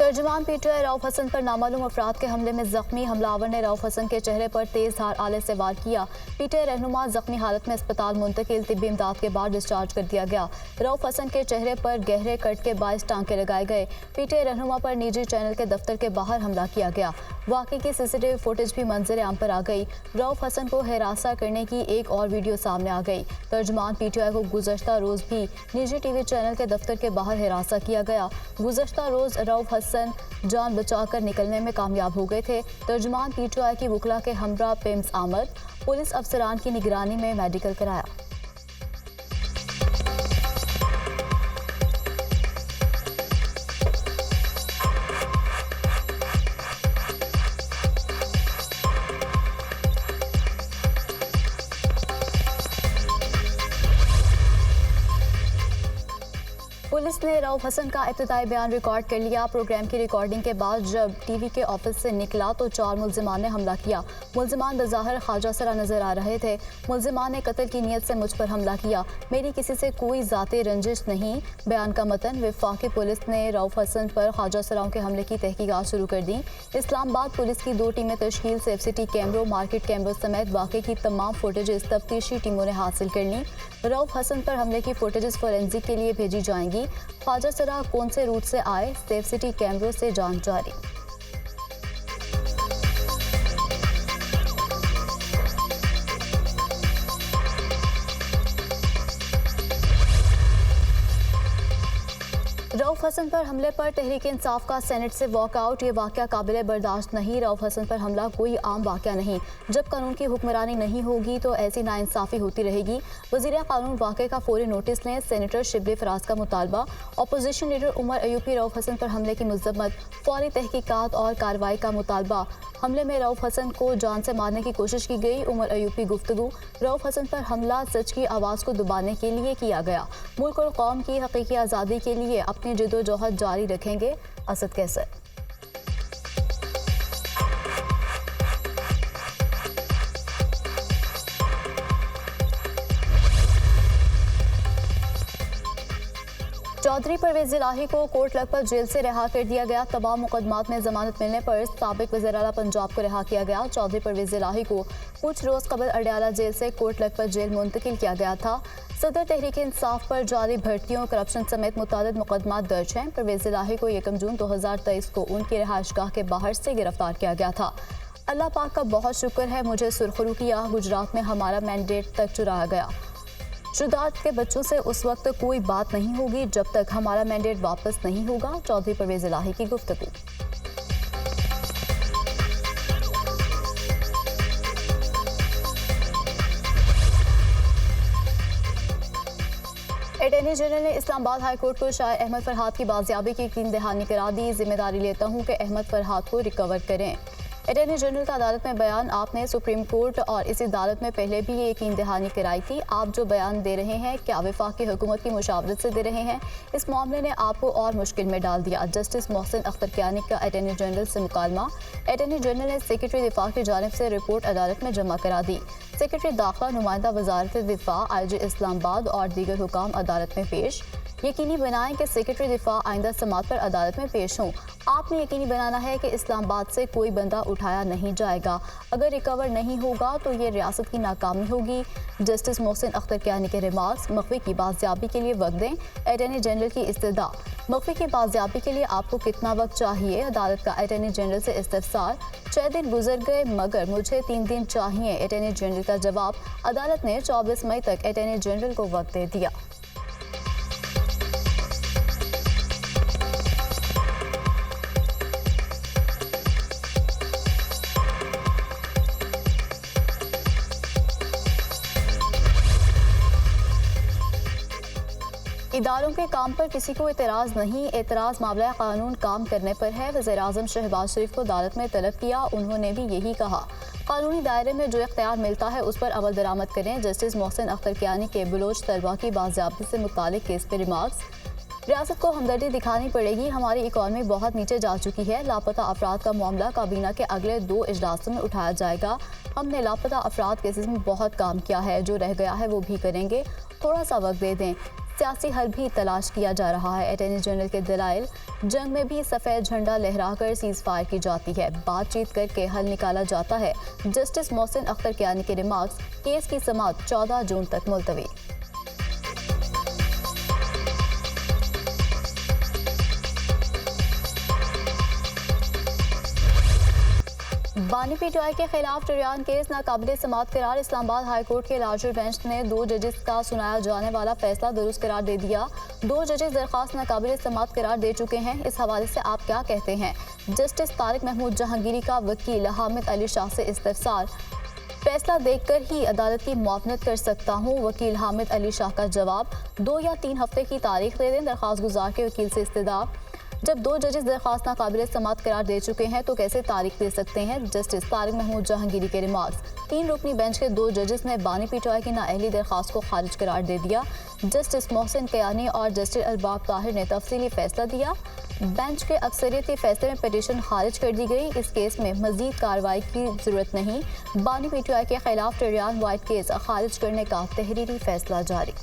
तर्जुमान PTI Rauf Hasan पर नामालूम अफराद के हमले में जख्मी। हमलावर ने रऊफ हसन के चेहरे पर तेज धार आले से वार किया। पीटीआई रहनुमा जख्मी हालत में अस्पताल मुंतकिल, तिब्बी इमदाद के बाद डिस्चार्ज कर दिया गया। रऊफ हसन के चेहरे पर गहरे कट के 22 टांके लगाए गए। पीटीआई रहनुमा पर निजी चैनल के दफ्तर के बाहर हमला किया गया। वाक़े की सीसीटीवी फुटेज भी मंजर आम पर आ गई। रऊफ हसन को हिरासा करने की एक और वीडियो सामने आ गई। तर्जुमान पीटीआई को गुज़श्ता रोज़ भी निजी टीवी चैनल के दफ्तर के बाहर हिरासा किया गया। गुज़श्ता रोज़ रऊफ हसन जान बचाकर निकलने में कामयाब हो गए थे। तर्जुमान पीटीआई की वकला के हमरा पिम्स आमद पुलिस अफसरान की निगरानी में मेडिकल कराया। पुलिस ने रऊफ हसन का इब्तिदाई बयान रिकॉर्ड कर लिया। प्रोग्राम की रिकॉर्डिंग के बाद जब टीवी के ऑफिस से निकला तो 4 मुल्जिमान ने हमला किया। मुल्जिमान बज़ाहिर ख्वाजा सरा नजर आ रहे थे। मुल्जिमान ने कत्ल की नीयत से मुझ पर हमला किया। मेरी किसी से कोई ज़ाती रंजिश नहीं। बयान का मतन। वफाकी पुलिस ने रऊफ हसन पर ख्वाजा सराओं के हमले की तहकीकात शुरू कर दी। इस्लामाबाद पुलिस की 2 टीमें तश्कील से FCT कैमरों, मार्केट कैमरों समेत वाक़े की तमाम फुटेजेस तफ्तीशी टीमों ने हासिल कर ली। रऊफ हसन पर हमले की फुटेजेस फोरेंसिक के लिए भेजी जाएंगी। ख्वाजा सरा कौन से रूट से आए, FCT कैमरों से जांच जारी। रऊफ हसन पर हमले पर तहरीक इंसाफ का सेनेट से वॉकआउट। ये वाक़या काबिल बर्दाश्त नहीं। रऊफ हसन पर हमला कोई आम वाक़या नहीं। जब कानून की हुक्मरानी नहीं होगी तो ऐसी नाइंसाफ़ी होती रहेगी। वज़ीर कानून वाक़े का फौरी नोटिस लें। सेनेटर शिबली फराज का मुतालबा। अपोजिशन लीडर उमर अयूबी रऊफ हसन पर हमले की मज़म्मत, फौरी तहकीकात और कार्रवाई का मुतालबा। हमले में रऊफ हसन को जान से मारने की कोशिश की गई। उमर अयूबी गुफ्तगू। रऊफ हसन पर हमला सच की आवाज़ को दबाने के लिए किया गया। मुल्क और कौम की हकीकी आज़ादी के लिए अपनी जिद्दोजहद जारी रखेंगे। असद कैसर। चौधरी परवेज़ इलाही को कोर्ट लखपत जेल से रिहा कर दिया गया। तमाम मुकदमात में जमानत मिलने पर साबिक वज़ीर आला पंजाब को रिहा किया गया। चौधरी परवेज़ इलाही को कुछ रोज़ कबल अडयाला जेल से कोर्ट लखपत जेल मुंतकिल किया गया था। सदर तहरीक इंसाफ पर जारी भर्तियों, करप्शन समेत मुतादिद मुकदमात दर्ज हैं। परवेज़ इलाही को 1 जून 2023 को उनकी रिहाइशगाह के बाहर से गिरफ्तार किया गया था। अल्लाह पाक का बहुत शुक्र है, मुझे सुरखरू किया। गुजरात में हमारा मैंडेट तक चुराया गया। शुदात के बच्चों से उस वक्त कोई बात नहीं होगी जब तक हमारा मैंडेट वापस नहीं होगा। चौधरी परवेज़ इलाही की गुफ्तगू। अटॉर्नी जनरल ने इस्लामाबाद हाई कोर्ट को शायर अहमद फरहाद की बाजियाबी की यकीन दहानी करा दी। जिम्मेदारी लेता हूँ कि अहमद फरहाद को रिकवर करें। अटॉर्नी जनरल का अदालत में बयान। आपने सुप्रीम कोर्ट और इस अदालत में पहले भी ये यकीन दहानी कराई थी। आप जो बयान दे रहे हैं क्या वफाकी हुकूमत की मुशावरत से दे रहे हैं? इस मामले ने आपको और मुश्किल में डाल दिया। जस्टिस मोहसिन अख्तर कियानी का अटॉर्नी जनरल से मुकालमा। अटॉर्नी जनरल ने सेक्रेटरी दिफा की जानिब से रिपोर्ट अदालत में जमा करा दी। सेक्रेटरी दाखिला, नुमाइंदा वजारत दिफा, IG इस्लामाबाद और दीगर हुकाम अदालत में पेश। यकीनी बनाएं कि सेक्रेटरी दिफा आइंदा समात पर अदालत में पेश हों। आपने यकीनी बनाना है कि इस्लामाबाद से कोई बंदा उठाया नहीं जाएगा। अगर रिकवर नहीं होगा तो ये रियासत की नाकामी होगी। जस्टिस मोहसिन अख्तर कियानी के रिमार्क्स। मखफी की बाजियाबी के लिए वक्त दें। अटॉर्नी जनरल की इस्तदा। मखफी की बाजियाबी के लिए आपको कितना वक्त चाहिए? अदालत का अटॉर्नी जनरल से इस्तफसार। 6 दिन गुजर गए मगर मुझे 3 दिन चाहिए। अटॉर्नी जनरल का जवाब। अदालत ने 24 मई तक अटॉर्नी जनरल को वक्त दे दिया। इदारों के काम पर किसी को एतराज़ नहीं। एतराज़ मामला कानून काम करने पर है। वज़ीर-ए-आज़म शहबाज शरीफ को अदालत में तलब किया। उन्होंने भी यही कहा, कानूनी दायरे में जो इख्तियार मिलता है उस पर अमल दरामद करें। जस्टिस मोहसिन अख्तर कियानी के बलोच तलबा की बाजियाबी से मुतालिक केस पर रिमार्क्स। रियासत को हमदर्दी दिखानी पड़ेगी। हमारी इकॉनमी बहुत नीचे जा चुकी है। लापता अफराद का मामला काबीना के अगले 2 इजलासों में उठाया जाएगा। हमने लापता अफराद केसेस में बहुत काम किया है। जो रह गया है वो भी करेंगे। थोड़ा सा वक्त दे दें। सियासी हल भी तलाश किया जा रहा है। अटॉर्नी जनरल के दलाइल, जंग में भी सफ़ेद झंडा लहराकर सीज फायर की जाती है, बातचीत करके हल निकाला जाता है। जस्टिस मोहसिन अख्तर कियानी के रिमार्क्स, केस की समाअत 14 जून तक मुलतवी। बानी पीटीआई के खिलाफ टरियान केस नाकाबिले समाअत करार। इस्लामाबाद हाई कोर्ट के लार्जर बेंच ने 2 जजेस का सुनाया जाने वाला फैसला दुरुस्त करार दे दिया। 2 जजेस दरख्वास्त नाकाबिले समाअत करार दे चुके हैं। इस हवाले से आप क्या कहते हैं? जस्टिस तारिक महमूद जहांगीरी का वकील हामिद अली शाह से इस्तफसार, फैसला देखकर ही अदालत की मुआवनत कर सकता हूँ। वकील हामिद अली शाह का जवाब, 2 या 3 हफ्ते की तारीख दे दें। दरख्वास्त गुजार के वकील से इस्तदा, जब 2 जजेस दरख्वास्त नाकाबिले समाअत करार दे चुके हैं तो कैसे तारीख दे सकते हैं? जस्टिस तारिक महमूद जहांगीरी के रिमार्क्स, 3 रुकनी बेंच के 2 जजेस ने बानी पीटीआई की नाअहली दरख्वास्त को खारिज करार दे दिया। जस्टिस मोहसिन कियानी और जस्टिस अरबाब ताहिर ने तफसीली फैसला दिया। बेंच के अक्सरियती फैसले में पिटीशन खारिज कर दी गई। इस केस में मजीद कार्रवाई की जरूरत नहीं। बानी पीटीआई के खिलाफ टरियान वाइट केस खारिज करने का तहरीरी फैसला जारी।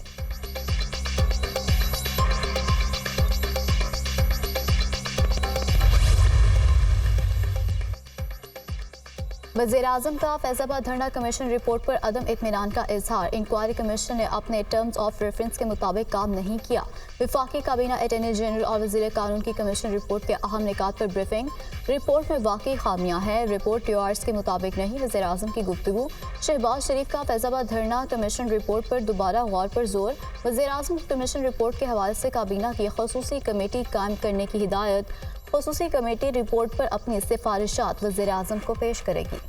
वज़ीर-ए-आज़म का फैज़ाबाद धरना कमीशन रिपोर्ट पर अदम इत्मीनान का इजहार। इंक्वायरी कमीशन ने अपने टर्म्स ऑफ रेफरेंस के मुताबिक काम नहीं किया। वफाकी काबीना अटॉर्नी जनरल और वज़ीर कानून की कमीशन रिपोर्ट के अहम निकात पर ब्रीफिंग। रिपोर्ट में वाकई खामियां हैं, रिपोर्ट टीआरएस के मुताबिक नहीं। वज़ीर-ए-आज़म की गुफ्तगू। शहबाज शरीफ का फैज़ाबाद धरना कमीशन रिपोर्ट पर दोबारा गौर पर जोर। वज़ीर-ए-आज़म की कमीशन रिपोर्ट के हवाले से काबीना की खसूसी कमेटी कायम करने की हिदायत। खसूसी कमेटी रिपोर्ट पर अपनी सिफारिशात वज़ीर-ए-आज़म को पेश करेगी।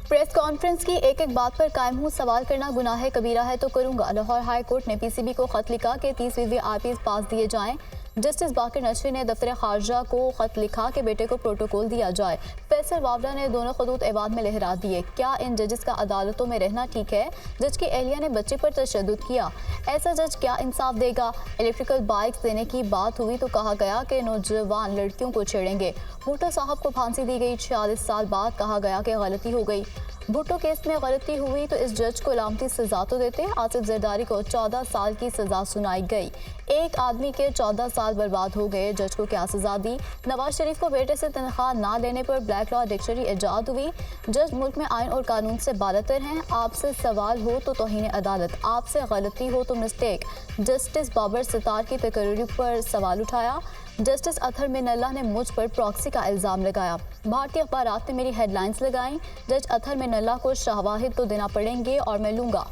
प्रेस कॉन्फ्रेंस की एक एक बात पर कायम हूँ, सवाल करना गुनाह कबीरा है तो करूँगा। लाहौर हाई कोर्ट ने पीसीबी को खत लिखा कि 30 वीवीआईपी पास दिए जाएं। जस्टिस बाकर नशरी ने दफ्तर खारजा को खत लिखा कि बेटे को प्रोटोकॉल दिया जाए। फैसल वावड़ा ने दोनों खतूत एवाद में लहरा दिए। क्या इन जजेस का अदालतों में रहना ठीक है? जज की एहलिया ने बच्चे पर तशद्दुद किया, ऐसा जज क्या इंसाफ देगा? इलेक्ट्रिकल बाइक्स देने की बात हुई तो कहा गया कि नौजवान लड़कियों को छेड़ेंगे। भुट्टो साहब को फांसी दी गई, 46 साल बाद कहा गया कि गलती हो गई। भुट्टो केस में गलती हुई तो इस जज को इलामती सजा तो देते। आसिफ जरदारी को 14 साल की सजा सुनाई गई। एक आदमी के 14 साल बर्बाद हो गए, जज को क्या सजा दी? नवाज शरीफ को बेटे से तनख्वाह ना लेने पर ब्लैक लॉ डिक्शनरी इजाद हुई। जज मुल्क में आइन और कानून से बालतर हैं। आपसे सवाल हो तो तौहीन अदालत, आपसे गलती हो तो मिस्टेक। जस्टिस बाबर सितार की तकरीर पर सवाल उठाया। जस्टिस अतहर मिनल्ला ने मुझ पर प्रॉक्सी का इल्ज़ाम लगाया। भारतीय अखबारात ने मेरी हेडलाइंस लगाई। जज अतहर मिनल्ला को शवाहिद तो देना पड़ेंगे और मैं लूँगा।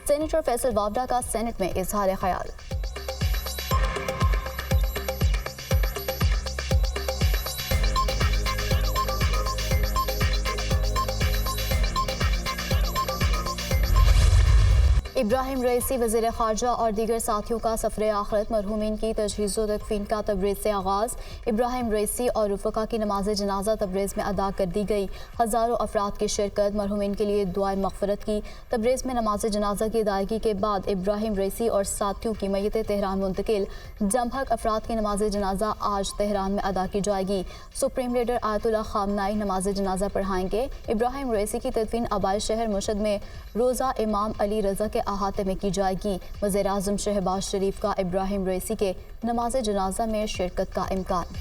सेनेटर फैसल वावड़ा का सेनेट में इजहार ख्याल। इब्राहिम रईसी वज़ीर ख़ारजा और दीगर साथियों का सफ़र आखिरत। मरहूमीन की तजहीज़ तकफ़ीन का तबरेज़ से आगाज़। इब्राहिम रईसी और रुफ़का की नमाज जनाजा तबरेज़ में अदा कर दी गई। हज़ारों अफराद की शिरकत। मरहूमीन के लिए दुआए मग़फ़िरत की। तबरेज़ में नमाज जनाजा की अदायगी के बाद इब्राहिम रईसी और साथियों की मैयत तेहरान मुंतकिल। जमहक अफराद की नमाज जनाजा आज तेहरान में अदा की जाएगी। सुप्रीम लीडर आयतुल्लाह ख़ामनाई नमाज जनाजा पढ़ाएंगे। इब्राहिम रईसी की तदफीन आबाई शहर मुशद में रोज़ा इमाम अली रज़ा के अहाते में की जाएगी। वज़ीर-ए-आज़म शहबाज शरीफ का इब्राहिम रईसी के नमाज जनाजा में शिरकत का इम्कान।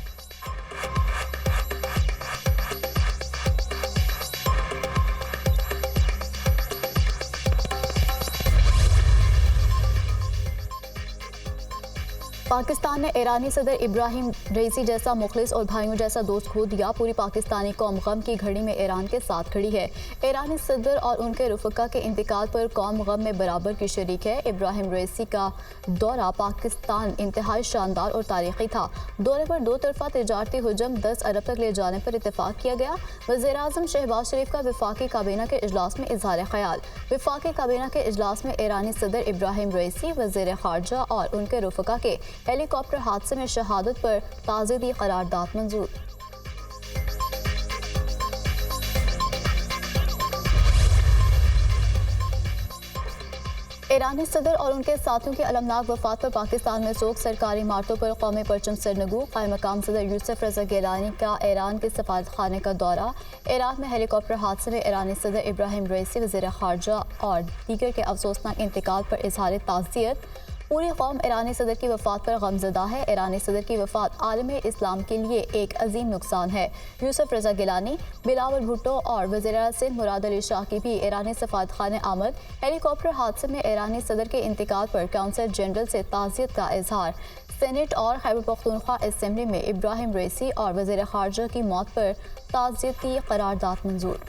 पाकिस्तान ने ईरानी सदर इब्राहिम रईसी जैसा मुखलिस और भाइयों जैसा दोस्त खो दिया। पूरी पाकिस्तानी कौम गम की घड़ी में ईरान के साथ खड़ी है। ईरानी सदर और उनके रुफ़का के इंतकाल पर कौम गम में बराबर की शरीक है। इब्राहिम रईसी का दौरा पाकिस्तान इंतहाई शानदार और तारीखी था। दौरे पर 2 तरफ़ा तिजारती हुजम 10 अरब तक ले जाने पर इत्तेफाक किया गया। वज़ीर-ए-आज़म शहबाज शरीफ का वफाकी काबीना के इजलास में इज़हार ख्याल। वफाकी काबीना के इजलास में ईरानी सदर इब्राहिम रईसी, वज़ीर ख़ारजा और उनके रुफ़का के हेलीकॉप्टर हादसे में शहादत पर ताज़ीदी करारदाद मंजूर। ईरानी सदर और उनके साथियों की अलमनाक वफात पर पाकिस्तान में शोक। सरकारी इमारतों पर कौमी परचम सरनगू। कायम मकाम सदर यूसुफ रजा गिलानी का ईरान के सफारत खाने का दौरा। ईरान में हेलीकॉप्टर हादसे में ईरानी सदर इब्राहिम रईसी, वज़ीर ख़ारजा और दीगर के अफसोसनाक इंतकाल पर इजहार ताज़ियत। पूरी कौम ईरानी सदर की वफात पर गमज़दा है। ईरानी सदर की वफात आलम इस्लाम के लिए एक अजीम नुकसान है। यूसुफ रजा गिलानी, बिलावल भुट्टो और वज़ीर सिंध मुराद अली शाह की भी ईरानी सफारत खाने आमद। हेलीकॉप्टर हादसे में ईरानी सदर के इंतकाल पर काउंसिल जनरल से ताज़ियत का इजहार। सेनेट और खैबर पख्तूनख्वा असम्बली में इब्राहिम रईसी और वज़ीर ख़ारजा की मौत पर ताज़ियती करारदाद मंजूर।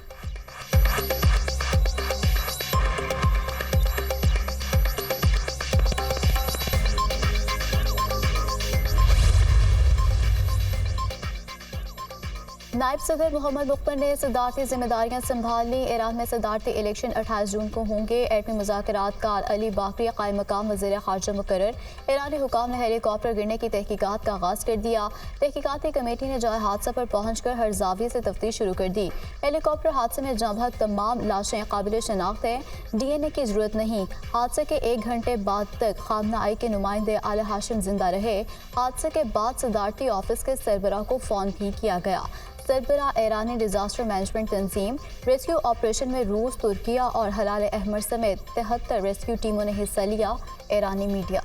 नायब सदर मोहम्मद मुख्तर ने सदारती जिम्मेदारियां संभाल ली। ईरान में सदारती इलेक्शन 28 जून को होंगे। एटमी मुज़ाकरात कार अली बाकरी कायम मकाम वज़ीर ख़ारजा मुकर्रर। ईरानी हुकाम ने हेलीकॉप्टर गिरने की तहकीकात का आगाज़ कर दिया। तहकीकाती कमेटी ने जाए हादसा पर पहुंचकर हर जाविये से तफ्तीश शुरू कर दी। हेलीकॉप्टर हादसे में जहाँ तमाम लाशें काबिल शनाख्त हैं। DNA की जरूरत नहीं। हादसे के 1 घंटे बाद तक खामना-आई के नुमाइंदे आले हाशिम जिंदा रहे। हादसे के बाद सदारती ऑफिस के सरबराह को फ़ोन भी किया गया। सरबराह ईरानी डिजास्टर मैनेजमेंट तंजीम रेस्क्यू ऑपरेशन में रूस, तुर्किया और हलाल अहमर समेत 73 रेस्क्यू टीमों ने हिस्सा लिया। ईरानी मीडिया।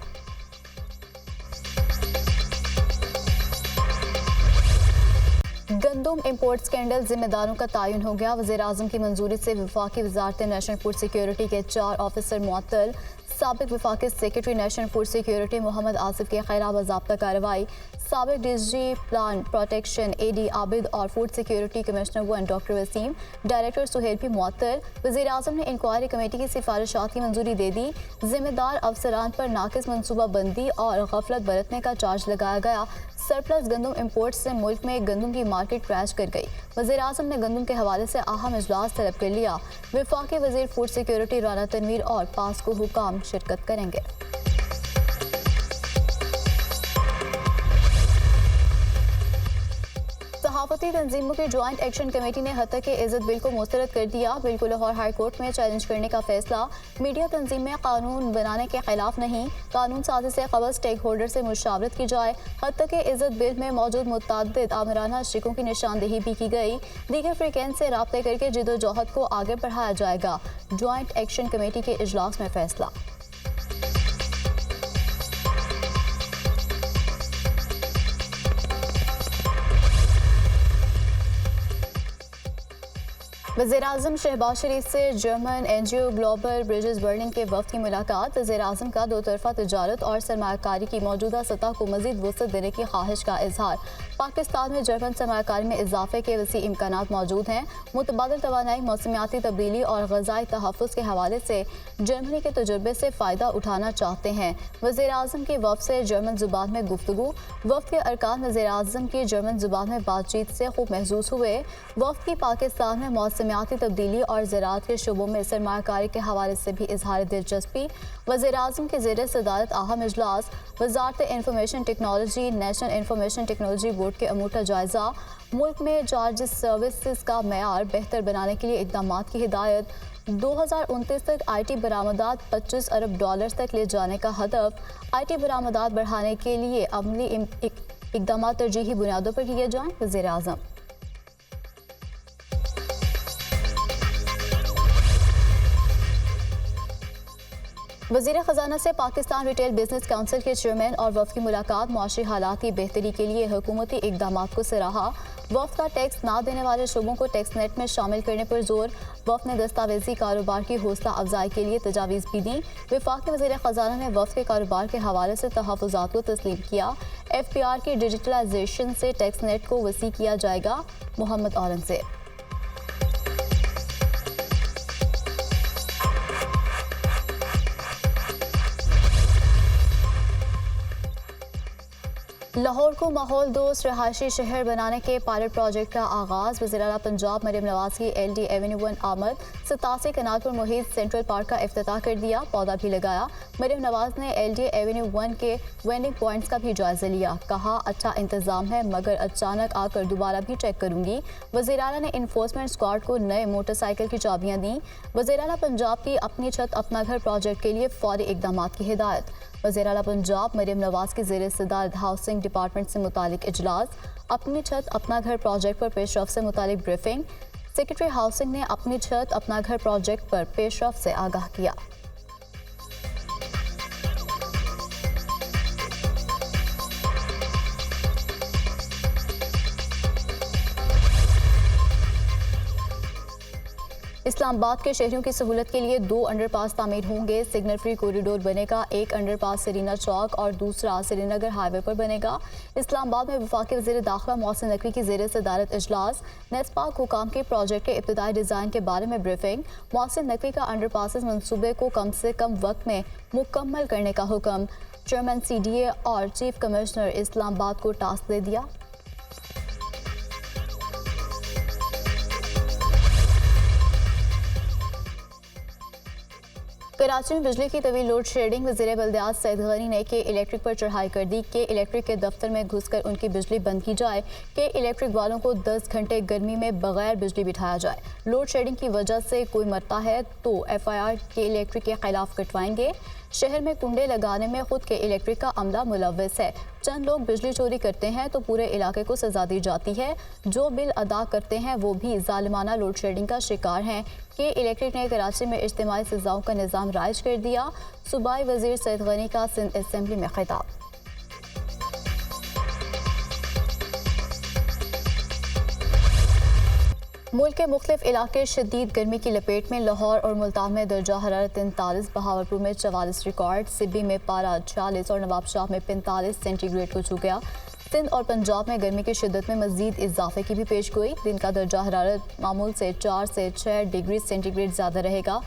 गंदुम इंपोर्ट स्कैंडल जिम्मेदारों का तयन हो गया। वज़ीर आज़म की मंजूरी से वफाकी वजारत नेशनल फूड सिक्योरिटी के 4 ऑफिसर मुअत्तल। साबिक वफाकी secretary national food security Mohammad Asif के खिलाफ बाज़ाब्ता कार्रवाई। साबिक DG plan protection AD Abid और food security commissioner 1 doctor Waseem, director Suhail भी मुअत्तल। वज़ीर आज़म ने इंक्वायरी कमेटी की सिफारिशात की मंजूरी दे दी। जिम्मेदार अफसरान पर नाकिस मनसूबा बंदी और गफलत बरतने का चार्ज लगाया गया। सरप्लस गंदम इंपोर्ट से मुल्क में गंदम की मार्केट क्रैश कर गई। वज़ीर आज़म ने गंदम के हवाले से अहम इजलास तलब कर लिया। वफाकी वज़ीर फूड सिक्योरिटी राना तनवीर और पास्को हुकाम शिरकत करेंगे। सहाफती तंजीमों की ज्वाइंट एक्शन कमेटी ने हत्या के इज्जत बिल को मुस्तरद कर दिया। बिल को लाहौर हाई कोर्ट में चैलेंज करने का फैसला। मीडिया तंजीम में कानून बनाने के खिलाफ नहीं, कानून साजी से कबल स्टेक होल्डर से मुशावरत की जाए। हत्या के इज्जत बिल में मौजूद मुतअद्दिद आमराना शिकों की निशानदेही भी की गई। दीगर फ्रीकेंस से राब्ते करके जिदोजहद को आगे बढ़ाया जाएगा। ज्वाइंट एक्शन कमेटी के इजलास में फैसला। वज़ीर-ए-आज़म शहबाज शरीफ से German NGO global bridges Berlin के वफ़द की मुलाकात। वज़ीर-ए-आज़म का दो तरफ़ा तिजारत और सरमायाकारी की मौजूदा सतह को मज़ीद वुसअत देने की ख्वाहिश का इजहार। पाकिस्तान में जर्मन सरमायाकारी में इजाफे के वसी इम्कानात मौजूद हैं। मुतबादिल तवानाई, मौसमियाती तब्दीली और ग़ज़ाई तहफ़्फ़ुज़ के हवाले से जर्मनी के तजुर्बे से फ़ायदा उठाना चाहते हैं। वज़ीर-ए-आज़म की वफ़द से जर्मन ज़ुबान में गुफ्तगू। वफ़द के अरकान वज़ीर-ए-आज़म की जर्मन ज़ुबान में बातचीत से खूब महसूस हुए। वफ़द की पाकिस्तान में मौसमियाती तब्दीली और ज़राअत के शोबों में सरमायाकारी के हवाले से भी इजहार दिलचस्पी। वज़ीर-ए-आज़म के ज़ेर सदारत अहम इजलास। वज़ारत information technology, national information technology board के अमूर का जायज़ा। मुल्क में चार्जिस सर्विसेज का मेयार बेहतर बनाने के लिए इक़दाम की हिदायत। 2029 तक IT बरामदात $25 अरब तक ले जाने का हदफ। IT बरामदात बढ़ाने के लिए अमली इक़दाम तरजीही बुनियादों पर किए जाएँ। वज़ीर-ए-आज़म। वज़ीर ख़जाना से पाकिस्तान रिटेल बिजनेस काउंसिल के चेयरमैन और वफ़द की मुलाकात। मुआशी हालात की बेहतरी के लिए हुकूमती इक़दामात को सराहा। वफ़द का टैक्स ना देने वाले शोबों को टैक्स नेट में शामिल करने पर जोर। वफ़द ने दस्तावेजी कारोबार की हौसला अफजाई के लिए तजावीज़ भी दी। वफाकी वज़ीर ख़जाना ने वफ़द के कारोबार के हवाले से तहफ़्फ़ुज़ात को तस्लीम किया। FPR की डिजिटलाइजेशन से टैक्स नेट को वसी किया जाएगा। मोहम्मद औरंगज़ेब। लाहौर को माहौल दोस्त रहायशी शहर बनाने के पायलट प्रोजेक्ट का आगाज। वज़ीर-ए-आला पंजाब मरियम नवाज की LD एवेन्यू 1 आमद 87 कनाल पर मुहित सेंट्रल पार्क का इफ्तिताह कर दिया, पौधा भी लगाया। मरियम नवाज ने LD एवेन्यू 1 के वेंडिंग पॉइंट्स का भी जायजा लिया, कहा अच्छा इंतजाम है मगर अचानक आकर दोबारा भी चेक करूंगी। वज़ीर-ए-आला ने इन्फोर्समेंट स्क्वाड को नए मोटरसाइकिल की चाबियां दी। वज़ीर-ए-आला पंजाब की अपनी छत अपना घर प्रोजेक्ट के लिए फौरी इकदाम की हिदायत। वज़ीर-ए-आला पंजाब मरियम नवाज की ज़ेर सदारत हाउसिंग डिपार्टमेंट से मुतालिक इजलास, अपनी छत अपना घर प्रोजेक्ट पर पेशरफ से मुतालिक ब्रीफिंग। सेक्रेटरी हाउसिंग ने अपनी छत अपना घर प्रोजेक्ट पर पेशरफ से आगाह किया। इस्लामाबाद के शहरियों की सहूलत के लिए 2 अंडरपास तामीर होंगे। सिग्नल फ्री कॉरिडोर बनेगा, एक अंडरपास सरीना चौक और दूसरा श्रीनगर हाईवे पर बनेगा। इस्लामाबाद में वफाकी वज़ीर दाखिला मोहसिन नकवी की ज़ेर सदारत इजलास, नेस्पाक हुकाम के प्रोजेक्ट के इब्तिदाई डिज़ाइन के बारे में ब्रीफिंग। मोहसिन नकवी का अंडरपासेस मनसूबे को कम से कम वक्त में मुकम्मल करने का हुक्म। चेयरमैन CDA और चीफ कमिश्नर इस्लामाबाद को टास्क दे दिया। कराची में बिजली की तवील लोड शेडिंग। वज़ीर बल्दियात सईद गनी ने के इलेक्ट्रिक पर चढ़ाई कर दी कि इलेक्ट्रिक के दफ्तर में घुसकर उनकी बिजली बंद की जाए, कि इलेक्ट्रिक वालों को 10 घंटे गर्मी में बगैर बिजली बिठाया जाए। लोड शेडिंग की वजह से कोई मरता है तो FIR के इलेक्ट्रिक के खिलाफ कटवाएंगे। शहर में कुंडे लगाने में खुद के इलेक्ट्रिक का अमला मुलव्वस है। चंद लोग बिजली चोरी करते हैं तो पूरे इलाके को सजा दी जाती है। जो बिल अदा करते हैं वो भी जालिमाना लोड शेडिंग का शिकार हैं। कि इलेक्ट्रिक ने कराची में इज्तिमाई सजाओं का निज़ाम राइज कर दिया। सूबाई वज़ीर सईद गनी का सिंध असेंबली में खिताब। मुल्क के मुख्तलिफ इलाके शदीद गर्मी की लपेट में। लाहौर और मुल्तान में दर्जा हरारत 43, बहावलपुर में 44 रिकॉर्ड, सिब्बी में पारा 46 और नवाबशाह में 45 सेंटीग्रेड को छू गया। सिंध और पंजाब में गर्मी की शिद्दत में मजीद इजाफे की भी पेश गोई। दिन का दर्जा हरारत मामूल से 4 से 6 डिग्री सेंटीग्रेड ज़्यादा रहेगा।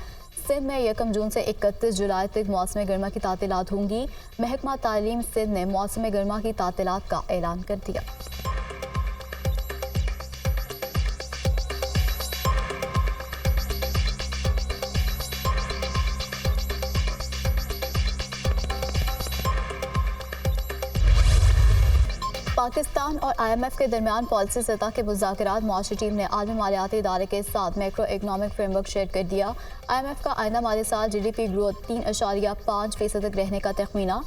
सिंध में 1 जून से 31 जुलाई तक मौसम गर्मा की तातीलात होंगी। महकमा तालीम सिंध ने मौसम गर्मा की तातीलात का ऐलान कर दिया। पाकिस्तान और IMF के दरमियान पॉलिसी सतह के मुज़ाकरात। मुआशी टीम ने आलमी मालियाती इदारे के साथ मैक्रो इकनॉमिक फ्रेमवर्क शेयर कर दिया। IMF का आइंदा माली साल GDP ग्रोथ 3.5% तक रहने का तखमीना।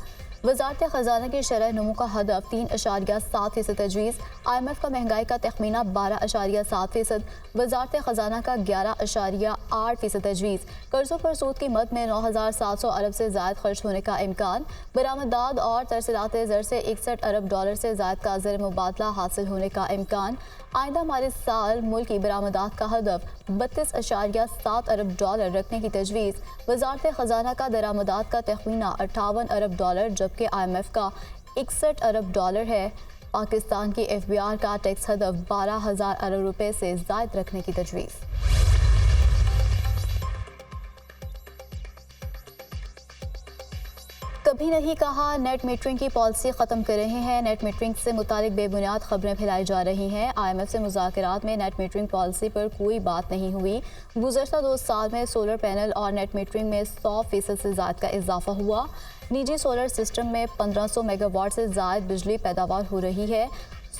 वज़ारत ख़जाना की शरह नमू का हदफ 3.7% तजवीज़। IMF का महंगाई का तखमीना 12.7%। वज़ारत ख़जाना का 11.8% तजवीज़। कर्ज़ों पर सूद की मद में 9,700 अरब से ज़ायद खर्च होने का इम्कान। बरामदात और तरसीलात ज़र से 61 अरब डॉलर से ज़ायद का ज़र मुबादला हासिल होने का इम्कान। आइंदा माली साल मुल्की बरामदात का हदफ 32.7 अरब डॉलर रखने की तजवीज़। वज़ारत ख़जाना का दरामदात का तखमीना 58 अरब डॉलर जबकि IMF का 61 अरब डॉलर है। पाकिस्तान की FBR का टैक्स हदफ 12,000 अरब रुपए से ज़ायद रखने की तजवीज़। कभी नहीं कहा नेट मीटरिंग की पॉलिसी ख़त्म कर रहे हैं। नेट मीटरिंग से मुतालिक बेबुनियाद खबरें फैलाई जा रही हैं। IMF से मुज़ाकरात में नेट मीटरिंग पॉलिसी पर कोई बात नहीं हुई। गुज़श्ता 2 साल में सोलर पैनल और नेट मीटरिंग में 100% से ज़ायद का इजाफा हुआ। निजी सोलर सिस्टम में 1500 मेगावाट से ज़ायद बिजली पैदावार हो रही है।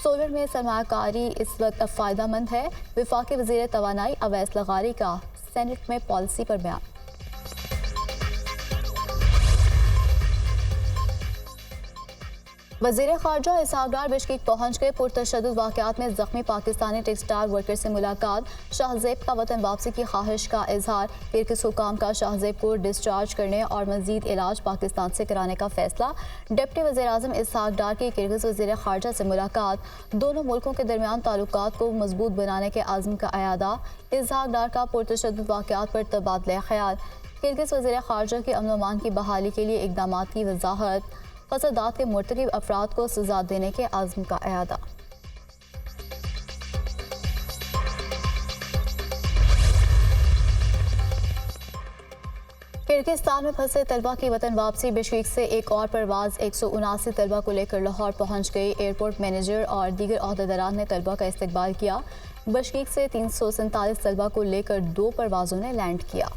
सोलर में सरमाकारी इस वक्त फ़ायदेमंद है। वफाकी वज़ीर तवानाई अवैस लगारी का सेनेट में पॉलिसी पर बयान। वज़ीर ख़ारजा इसहाक़ डार बिश्केक पहुँच गए। पुरतशद्दुद वाक़यात में ज़ख्मी पाकिस्तानी टेक्सटाइल वर्कर से मुलाकात। शाहज़ेब का वतन वापसी की ख्वाहिश का इजहार। किर्गिज़ हुकाम का शाहज़ेब को डिस्चार्ज करने और मज़ीद इलाज पाकिस्तान से कराने का फैसला। डिप्टी वज़ीर-ए-आज़म इसहाक़ डार की किर्गिज़ वज़ीर ख़ारजा से मुलाकात। दोनों मुल्कों के दरमियान ताल्लुकात को मजबूत बनाने के आज़म का अयादा। इसहाक़ डार का पुरतशद्दुद वाक़यात पर तबादला ख्याल। किर्गिज़ वज़ीर ख़ारजा की अमन अमान की बहाली के लिए इक़दामात की वज़ाहत। फसादात के मुर्तकिब अफराद को सजा देने के आज़म का अयादा। किर्गिस्तान में फंसे तलबा की वतन वापसी। बिश्केक से एक और परवाज 179 तलबा को लेकर लाहौर पहुंच गई। एयरपोर्ट मैनेजर और दीगर अहदेदारान ने तलबा का इस्तकबाल किया। बिश्केक से 347 तलबा को लेकर 2 परवाजों ने लैंड किया।